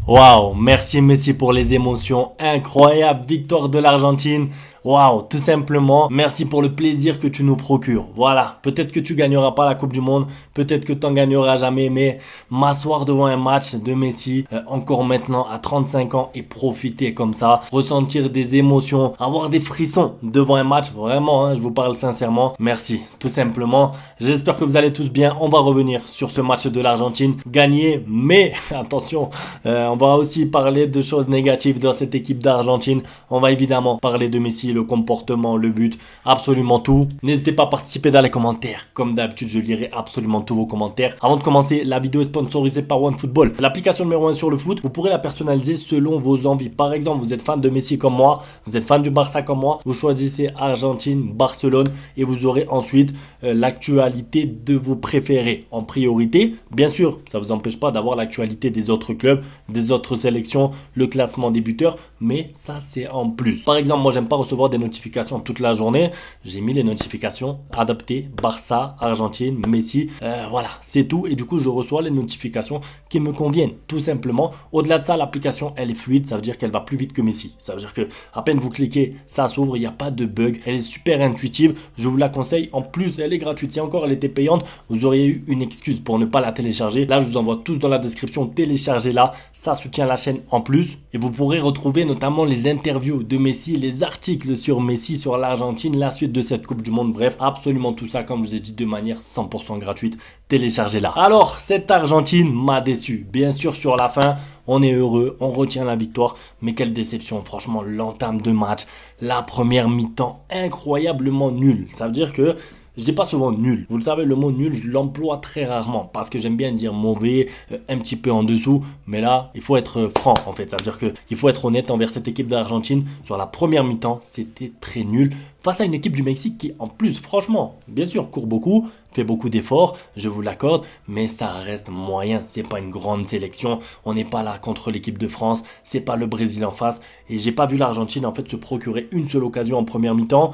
Waouh, merci Messi pour les émotions. Incroyable victoire de l'Argentine. Waouh, tout simplement, merci pour le plaisir que tu nous procures. Voilà, peut-être que tu gagneras pas la Coupe du Monde, peut-être que tu n'en gagneras jamais, mais m'asseoir devant un match de Messi, encore maintenant à 35 ans et profiter comme ça, ressentir des émotions, avoir des frissons devant un match, vraiment, je vous parle sincèrement, merci, tout simplement. J'espère que vous allez tous bien. On va revenir sur ce match de l'Argentine, gagné, mais attention, on va aussi parler de choses négatives dans cette équipe d'Argentine. On va évidemment parler de Messi, le comportement, le but, absolument tout. N'hésitez pas à participer dans les commentaires. Comme d'habitude, je lirai absolument tous vos commentaires. Avant de commencer, la vidéo est sponsorisée par OneFootball. L'application numéro 1 sur le foot. Vous pourrez la personnaliser selon vos envies. Par exemple, vous êtes fan de Messi comme moi, vous êtes fan du Barça comme moi, vous choisissez Argentine, Barcelone et vous aurez ensuite l'actualité de vos préférés en priorité. Bien sûr, ça ne vous empêche pas d'avoir l'actualité des autres clubs, des autres sélections, le classement des buteurs, mais ça c'est en plus. Par exemple, moi j'aime pas recevoir des notifications toute la journée. J'ai mis les notifications adaptées, Barça, Argentine, Messi, voilà, c'est tout. Et du coup, je reçois les notifications qui me conviennent, tout simplement. Au-delà de ça, l'application, elle est fluide, ça veut dire qu'elle va plus vite que Messi. Ça veut dire que à peine vous cliquez, ça s'ouvre, il n'y a pas de bug. Elle est super intuitive, je vous la conseille. En plus, elle est gratuite. Si encore elle était payante, vous auriez eu une excuse pour ne pas la télécharger. Là, je vous envoie tous dans la description, téléchargez-la. Ça soutient la chaîne en plus. Et vous pourrez retrouver notamment les interviews de Messi, les articles sur Messi, sur l'Argentine, la suite de cette Coupe du Monde. Bref, absolument tout ça, comme je vous ai dit, de manière 100% gratuite. Téléchargez-la. Alors, cette Argentine m'a déçu. Bien sûr, sur la fin, on est heureux, on retient la victoire. Mais quelle déception, franchement, l'entame de match, la première mi-temps, incroyablement nulle. Ça veut dire que je dis pas souvent nul. Vous le savez, le mot nul, je l'emploie très rarement parce que j'aime bien dire mauvais, un petit peu en dessous. Mais là, il faut être franc en fait. Ça veut dire qu'il faut être honnête envers cette équipe d'Argentine. Sur la première mi-temps, c'était très nul face à une équipe du Mexique qui, en plus, franchement, bien sûr, court beaucoup, fait beaucoup d'efforts, je vous l'accorde, mais ça reste moyen. C'est pas une grande sélection. On n'est pas là contre l'équipe de France. C'est pas le Brésil en face. Et j'ai pas vu l'Argentine en fait se procurer une seule occasion en première mi-temps.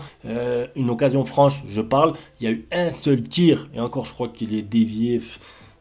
Une occasion franche, je parle. Il y a eu un seul tir. Et encore, je crois qu'il est dévié.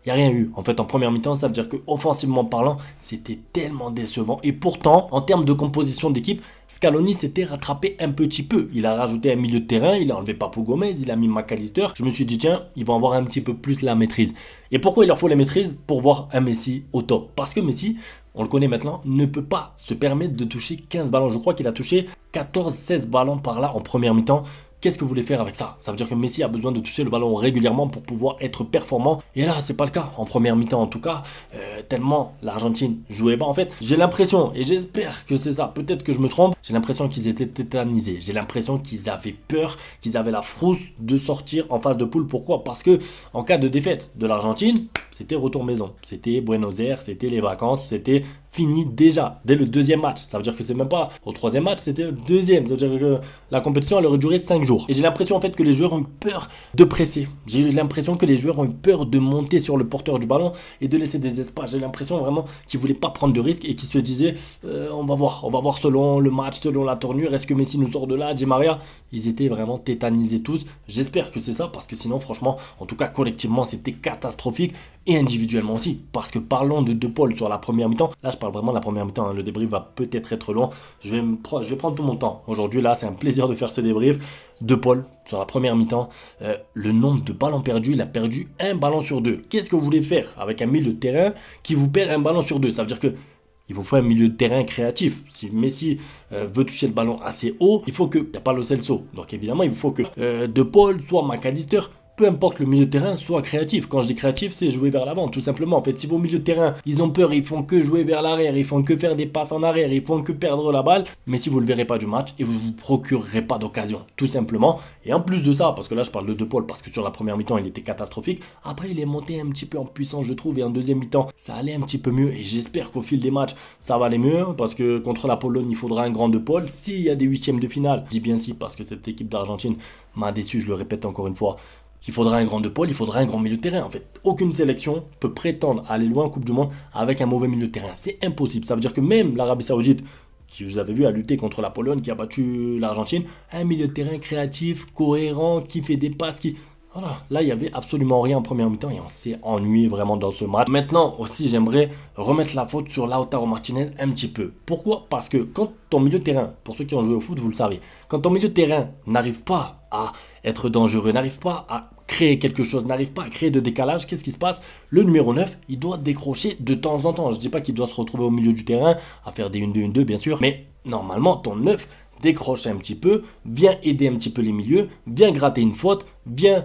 Il n'y a rien eu. En fait, en première mi-temps, ça veut dire qu'offensivement parlant, c'était tellement décevant. Et pourtant, en termes de composition d'équipe, Scaloni s'était rattrapé un petit peu. Il a rajouté un milieu de terrain, il a enlevé Papu Gomez, il a mis McAllister. Je me suis dit, tiens, ils vont avoir un petit peu plus la maîtrise. Et pourquoi il leur faut la maîtrise? Pour voir un Messi au top. Parce que Messi, on le connaît maintenant, ne peut pas se permettre de toucher 15 ballons. Je crois qu'il a touché 14-16 ballons par là en première mi-temps. Qu'est-ce que vous voulez faire avec ça? Ça veut dire que Messi a besoin de toucher le ballon régulièrement pour pouvoir être performant. Et là, c'est pas le cas. En première mi-temps, en tout cas, tellement l'Argentine jouait pas. En fait, j'ai l'impression, et j'espère que c'est ça, peut-être que je me trompe, j'ai l'impression qu'ils étaient tétanisés. J'ai l'impression qu'ils avaient peur, qu'ils avaient la frousse de sortir en phase de poule. Pourquoi? Parce que en cas de défaite de l'Argentine, c'était retour maison. C'était Buenos Aires, c'était les vacances, c'était fini déjà, dès le deuxième match. Ça veut dire que c'est même pas au troisième match, c'était le deuxième. Ça veut dire que la compétition, elle aurait duré 5 jours. Et j'ai l'impression en fait que les joueurs ont eu peur de presser. J'ai eu l'impression que les joueurs ont eu peur de monter sur le porteur du ballon et de laisser des espaces. J'ai l'impression vraiment qu'ils voulaient pas prendre de risques et qu'ils se disaient on va voir selon le match, selon la tournure. Est-ce que Messi nous sort de là, Di Maria? Ils étaient vraiment tétanisés tous. J'espère que c'est ça parce que sinon, franchement, en tout cas collectivement, c'était catastrophique et individuellement aussi. Parce que parlons de De Paul sur la première mi-temps. Là, je parle vraiment de la première mi-temps. Le débrief va peut-être être long. Je vais prendre tout mon temps. Aujourd'hui, là, c'est un plaisir de faire ce débrief. De Paul, sur la première mi-temps, le nombre de ballons perdus, il a perdu un ballon sur deux. Qu'est-ce que vous voulez faire avec un milieu de terrain qui vous perd un ballon sur deux? Ça veut dire que il vous faut un milieu de terrain créatif. Si Messi veut toucher le ballon assez haut, il faut que... Il n'y a pas le Celso. Donc évidemment, il faut que De Paul soit McAllister. Peu importe le milieu de terrain, soit créatif. Quand je dis créatif, c'est jouer vers l'avant, tout simplement. En fait, si vos milieux de terrain, ils ont peur, ils font que jouer vers l'arrière, ils font que faire des passes en arrière, ils font que perdre la balle, mais si vous ne le verrez pas du match et vous ne vous procurerez pas d'occasion, tout simplement. Et en plus de ça, parce que là, je parle de Paul, parce que sur la première mi-temps, il était catastrophique. Après, il est monté un petit peu en puissance, je trouve, et en deuxième mi-temps, ça allait un petit peu mieux. Et j'espère qu'au fil des matchs, ça va aller mieux, parce que contre la Pologne, il faudra un grand De Paul. S'il y a des huitièmes de finale, je dis bien si, parce que cette équipe d'Argentine m'a déçu, je le répète encore une fois. Il faudra un grand De Paul, il faudra un grand milieu de terrain. En fait, aucune sélection peut prétendre aller loin en Coupe du Monde avec un mauvais milieu de terrain. C'est impossible. Ça veut dire que même l'Arabie Saoudite, qui vous avez vu a lutter contre la Pologne, qui a battu l'Argentine, un milieu de terrain créatif, cohérent, qui fait des passes, qui... Voilà, là il n'y avait absolument rien en première mi-temps et on s'est ennuyé vraiment dans ce match. Maintenant aussi j'aimerais remettre la faute sur Lautaro Martinez un petit peu. Pourquoi? Parce que quand ton milieu de terrain, pour ceux qui ont joué au foot vous le savez, quand ton milieu de terrain n'arrive pas à être dangereux, n'arrive pas à créer quelque chose, n'arrive pas à créer de décalage, qu'est-ce qui se passe? Le numéro 9, il doit décrocher de temps en temps. Je ne dis pas qu'il doit se retrouver au milieu du terrain à faire des 1-2, 1-2 bien sûr, mais normalement ton 9 décroche un petit peu, vient aider un petit peu les milieux, vient gratter une faute, vient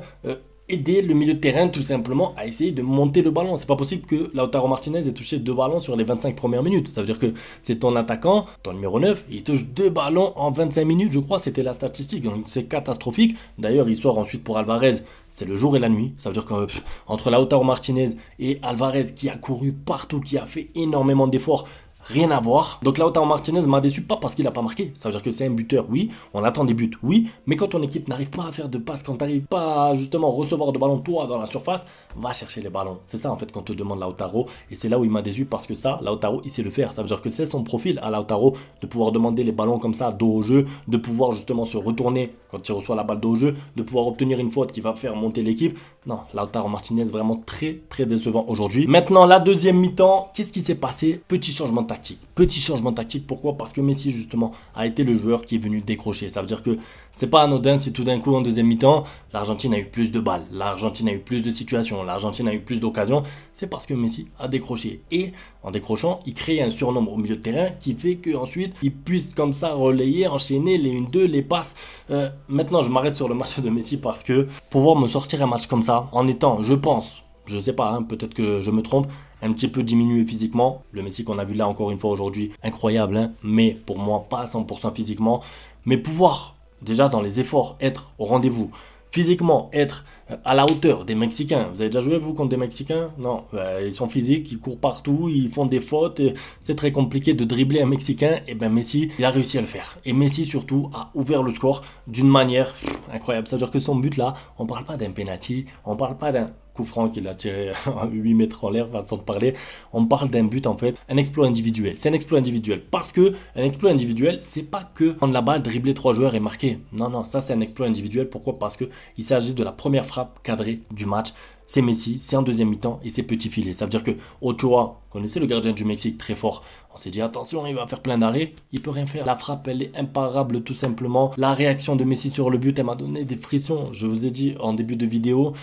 aider le milieu de terrain tout simplement à essayer de monter le ballon. C'est pas possible que Lautaro Martinez ait touché 2 ballons sur les 25 premières minutes. Ça veut dire que c'est ton attaquant, ton numéro 9, il touche 2 ballons en 25 minutes, je crois, c'était la statistique. Donc c'est catastrophique. D'ailleurs, il sort ensuite pour Alvarez, c'est le jour et la nuit. Ça veut dire qu'entre Lautaro Martinez et Alvarez qui a couru partout, qui a fait énormément d'efforts, rien à voir. Donc Lautaro Martinez m'a déçu pas parce qu'il n'a pas marqué. Ça veut dire que c'est un buteur, oui. On attend des buts, oui. Mais quand ton équipe n'arrive pas à faire de passes, quand tu n'arrives pas à justement recevoir de ballons toi dans la surface, va chercher les ballons. C'est ça en fait qu'on te demande Lautaro. Et c'est là où il m'a déçu parce que ça, Lautaro, il sait le faire. Ça veut dire que c'est son profil à Lautaro de pouvoir demander les ballons comme ça, dos au jeu, de pouvoir justement se retourner quand il reçoit la balle dos au jeu, de pouvoir obtenir une faute qui va faire monter l'équipe. Non, Lautaro Martinez vraiment très très décevant aujourd'hui. Maintenant la deuxième mi-temps, qu'est-ce qui s'est passé? Petit changement tactique. Petit changement tactique, pourquoi? Parce que Messi justement a été le joueur qui est venu décrocher. Ça veut dire que c'est pas anodin si tout d'un coup en deuxième mi-temps, l'Argentine a eu plus de balles, l'Argentine a eu plus de situations, l'Argentine a eu plus d'occasions. C'est parce que Messi a décroché. Et en décrochant, il crée un surnombre au milieu de terrain qui fait qu'ensuite il puisse comme ça relayer, enchaîner les 1-2, les passes. Maintenant je m'arrête sur le match de Messi parce que pouvoir me sortir un match comme ça en étant, je pense, je sais pas, hein, peut-être que je me trompe, un petit peu diminué physiquement. Le Messi qu'on a vu là encore une fois aujourd'hui, incroyable, hein, mais pour moi pas à 100% physiquement. Mais pouvoir déjà dans les efforts être au rendez-vous, physiquement être à la hauteur des Mexicains. Vous avez déjà joué vous contre des Mexicains? Non, ils sont physiques, ils courent partout, ils font des fautes. C'est très compliqué de dribbler un Mexicain. Et ben Messi, il a réussi à le faire. Et Messi surtout a ouvert le score d'une manière incroyable. Ça veut dire que son but là, on parle pas d'un penalty, on parle pas d'un coup franc qu'il a tiré à 8 mètres en l'air, façon de parler. On parle d'un but en fait, un exploit individuel. C'est un exploit individuel parce que un exploit individuel, c'est pas que prendre la balle, dribbler 3 joueurs et marquer. Non, non, ça c'est un exploit individuel. Pourquoi? Parce que il s'agit de la première frappe cadrée du match. C'est Messi, c'est en deuxième mi-temps et c'est petit filet. Ça veut dire que Ochoa, connaissez le gardien du Mexique, très fort. On s'est dit attention, il va faire plein d'arrêts. Il peut rien faire. La frappe, elle est imparable tout simplement. La réaction de Messi sur le but, elle m'a donné des frissons. Je vous ai dit en début de vidéo,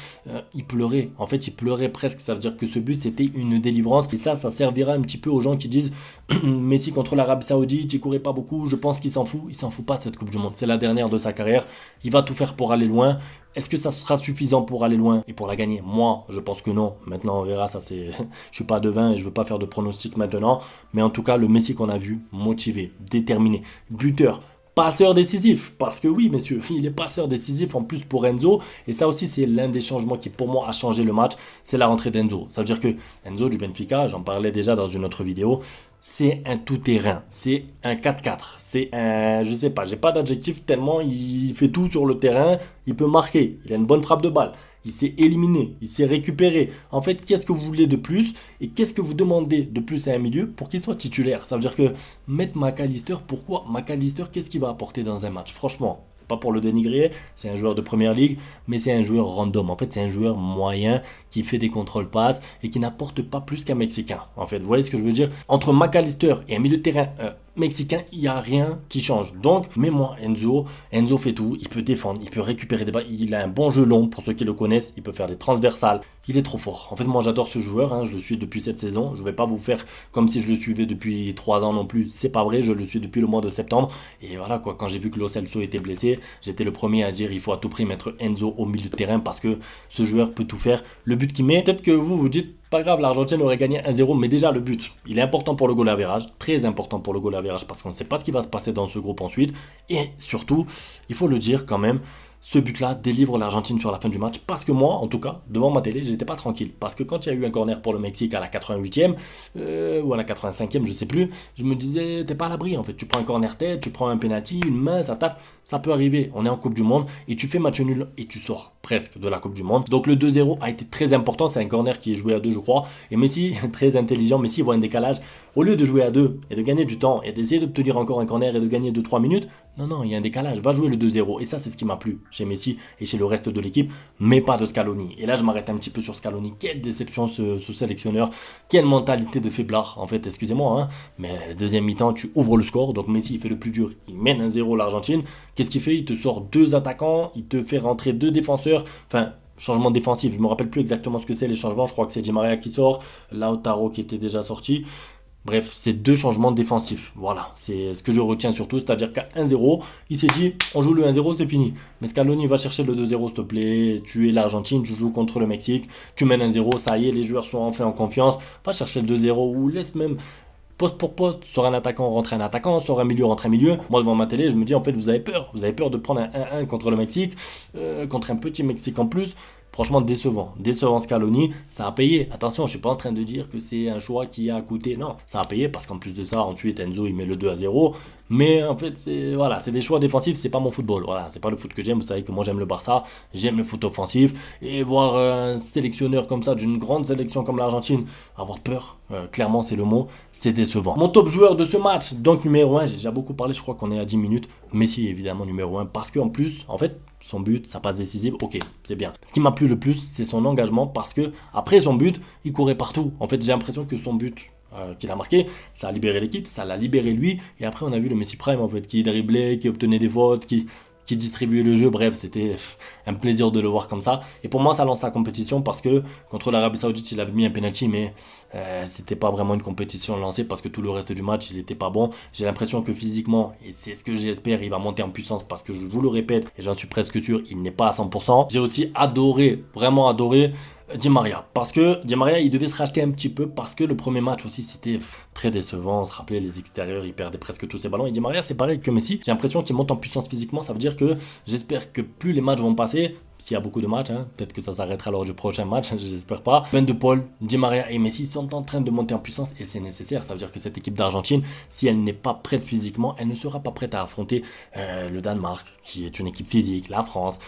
il pleurait. En fait, il pleurait presque. Ça veut dire que ce but, c'était une délivrance. Et ça servira un petit peu aux gens qui disent Messi contre l'Arabie Saoudite, il courait pas beaucoup. Je pense qu'il s'en fout. Il s'en fout pas de cette Coupe du Monde. C'est la dernière de sa carrière. Il va tout faire pour aller loin. Est-ce que ça sera suffisant pour aller loin et pour la gagner? Moi, je pense que non. Maintenant, on verra. Ça, c'est. Je suis pas devin et je veux pas faire de pronostics maintenant. Mais en tout cas, le Messi qu'on a vu, motivé, déterminé, buteur, passeur décisif. Parce que oui, messieurs, il est passeur décisif en plus pour Enzo. Et ça aussi, c'est l'un des changements qui, pour moi, a changé le match. C'est la rentrée d'Enzo. Ça veut dire que Enzo du Benfica, j'en parlais déjà dans une autre vidéo, c'est un tout-terrain, c'est un 4-4, c'est un, je sais pas, j'ai pas d'adjectif tellement il fait tout sur le terrain, il peut marquer, il a une bonne frappe de balle, il s'est éliminé, il s'est récupéré. En fait, qu'est-ce que vous voulez de plus et qu'est-ce que vous demandez de plus à un milieu pour qu'il soit titulaire? Ça veut dire que mettre McAllister, pourquoi McAllister, qu'est-ce qu'il va apporter dans un match? Franchement, pas pour le dénigrer, c'est un joueur de première ligue, mais c'est un joueur random. En fait, c'est un joueur moyen qui fait des contrôles passes et qui n'apporte pas plus qu'un Mexicain. En fait, vous voyez ce que je veux dire? Entre McAllister et un milieu de terrain mexicain, il n'y a rien qui change. Donc, mets-moi Enzo. Enzo fait tout. Il peut défendre, il peut récupérer des balles. Il a un bon jeu long, pour ceux qui le connaissent. Il peut faire des transversales. Il est trop fort. En fait, moi, j'adore ce joueur. Hein. Je le suis depuis cette saison. Je ne vais pas vous faire comme si je le suivais depuis 3 ans non plus. C'est pas vrai. Je le suis depuis le mois de septembre. Et voilà, quoi. Quand j'ai vu que Lo Celso était blessé, j'étais le premier à dire il faut à tout prix mettre Enzo au milieu de terrain parce que ce joueur peut tout faire. Le but qu'il met, peut-être que vous vous dites pas grave, l'Argentine aurait gagné 1-0, mais déjà le but, il est important pour le goal average, très important pour le goal average parce qu'on ne sait pas ce qui va se passer dans ce groupe ensuite. Et surtout, il faut le dire quand même, ce but-là délivre l'Argentine sur la fin du match parce que moi, en tout cas, devant ma télé, j'étais pas tranquille. Parce que quand il y a eu un corner pour le Mexique à la 88e ou à la 85e, je sais plus, je me disais, t'es pas à l'abri en fait. Tu prends un corner tête, tu prends un penalty, une main, ça tape, ça peut arriver. On est en Coupe du Monde et tu fais match nul et tu sors. presque de la Coupe du Monde. Donc le 2-0 a été très important, c'est un corner qui est joué à 2 je crois, et Messi, très intelligent, Messi voit un décalage, au lieu de jouer à 2 et de gagner du temps et d'essayer d'obtenir encore un corner et de gagner 2-3 minutes, non, il y a un décalage, va jouer le 2-0, et ça c'est ce qui m'a plu chez Messi et chez le reste de l'équipe, mais pas de Scaloni. Et là je m'arrête un petit peu sur Scaloni, quelle déception ce sélectionneur, quelle mentalité de faiblard, en fait, excusez-moi, hein, mais deuxième mi-temps tu ouvres le score, donc Messi il fait le plus dur, il mène 1-0 l'Argentine, qu'est-ce qu'il fait? Il te sort 2 attaquants, il te fait rentrer 2 défenseurs, enfin, changement défensif, je me rappelle plus exactement ce que c'est les changements, je crois que c'est Di Maria qui sort, Lautaro qui était déjà sorti. Bref, c'est 2 changements défensifs. Voilà, c'est ce que je retiens surtout, c'est-à-dire qu'à 1-0, il s'est dit, on joue le 1-0, c'est fini. Mais Scaloni va chercher le 2-0, s'il te plaît. Tu es l'Argentine, tu joues contre le Mexique, tu mènes 1-0, ça y est, les joueurs sont enfin en confiance. Va chercher le 2-0 ou laisse même poste pour poste, sur un attaquant rentrer un attaquant, sur un milieu rentrer un milieu. Moi devant ma télé, je me dis en fait vous avez peur de prendre un 1-1 contre le Mexique, contre un petit Mexique en plus. Franchement décevant Scaloni, ça a payé. Attention, je suis pas en train de dire que c'est un choix qui a coûté, non, ça a payé parce qu'en plus de ça, ensuite Enzo il met le 2-0. Mais en fait, c'est des choix défensifs, c'est pas mon football. Voilà, c'est pas le foot que j'aime. Vous savez que moi j'aime le Barça, j'aime le foot offensif. Et voir un sélectionneur comme ça, d'une grande sélection comme l'Argentine, avoir peur, clairement c'est le mot, c'est décevant. Mon top joueur de ce match, donc numéro 1, j'ai déjà beaucoup parlé, je crois qu'on est à 10 minutes. Messi évidemment numéro 1, parce qu'en plus, en fait, son but, sa passe décisive, ok, c'est bien. Ce qui m'a plu le plus, c'est son engagement, parce que après son but, il courait partout. En fait, j'ai l'impression que son but qu'il a marqué, ça a libéré l'équipe, ça l'a libéré lui, et après on a vu le Messi Prime en fait, qui driblait, qui obtenait des fautes, qui distribuait le jeu, bref, c'était un plaisir de le voir comme ça. Et pour moi, ça lance la compétition parce que contre l'Arabie Saoudite, il avait mis un penalty, mais c'était pas vraiment une compétition lancée parce que tout le reste du match, il était pas bon. J'ai l'impression que physiquement, et c'est ce que j'espère, il va monter en puissance parce que je vous le répète, et j'en suis presque sûr, il n'est pas à 100%. J'ai aussi adoré, vraiment adoré, Di Maria, parce que Di Maria il devait se racheter un petit peu parce que le premier match aussi c'était très décevant, on se rappelait les extérieurs, il perdait presque tous ses ballons et Di Maria c'est pareil que Messi, j'ai l'impression qu'il monte en puissance physiquement, ça veut dire que j'espère que plus les matchs vont passer, s'il y a beaucoup de matchs, hein, peut-être que ça s'arrêtera lors du prochain match, j'espère pas. Ben de Paul, Di Maria et Messi sont en train de monter en puissance et c'est nécessaire, ça veut dire que cette équipe d'Argentine, si elle n'est pas prête physiquement, elle ne sera pas prête à affronter le Danemark, qui est une équipe physique, la France,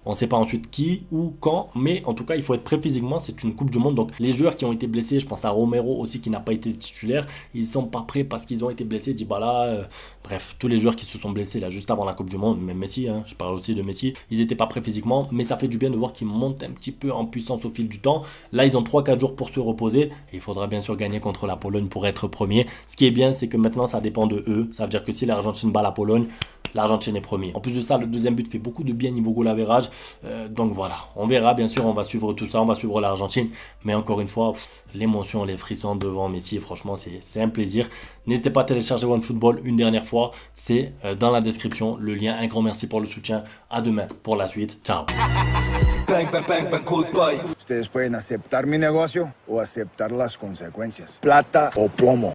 on ne sait pas ensuite qui ou quand, mais en tout cas il faut être prêt physiquement, c'est une Coupe du Monde, donc les joueurs qui ont été blessés, je pense à Romero aussi qui n'a pas été titulaire, ils sont pas prêts parce qu'ils ont été blessés, Dybala, bref, tous les joueurs qui se sont blessés là juste avant la Coupe du Monde, même Messi, hein, je parle aussi de Messi, ils n'étaient pas prêts physiquement, mais ça fait du bien de voir qu'ils montent un petit peu en puissance au fil du temps. Là ils ont 3-4 jours pour se reposer, et il faudra bien sûr gagner contre la Pologne pour être premier. Ce qui est bien c'est que maintenant ça dépend de eux, ça veut dire que si l'Argentine bat la Pologne, l'Argentine est premier. En plus de ça, le deuxième but fait beaucoup de bien niveau goal average. Donc voilà, on verra, bien sûr, on va suivre tout ça, on va suivre l'Argentine. Mais encore une fois, l'émotion, les frissons devant Messi, franchement, c'est un plaisir. N'hésitez pas à télécharger OneFootball une dernière fois. C'est dans la description, le lien. Un grand merci pour le soutien. À demain pour la suite. Ciao. Ustedes pueden aceptar mi negocio o aceptar las consecuencias. Plata o plomo.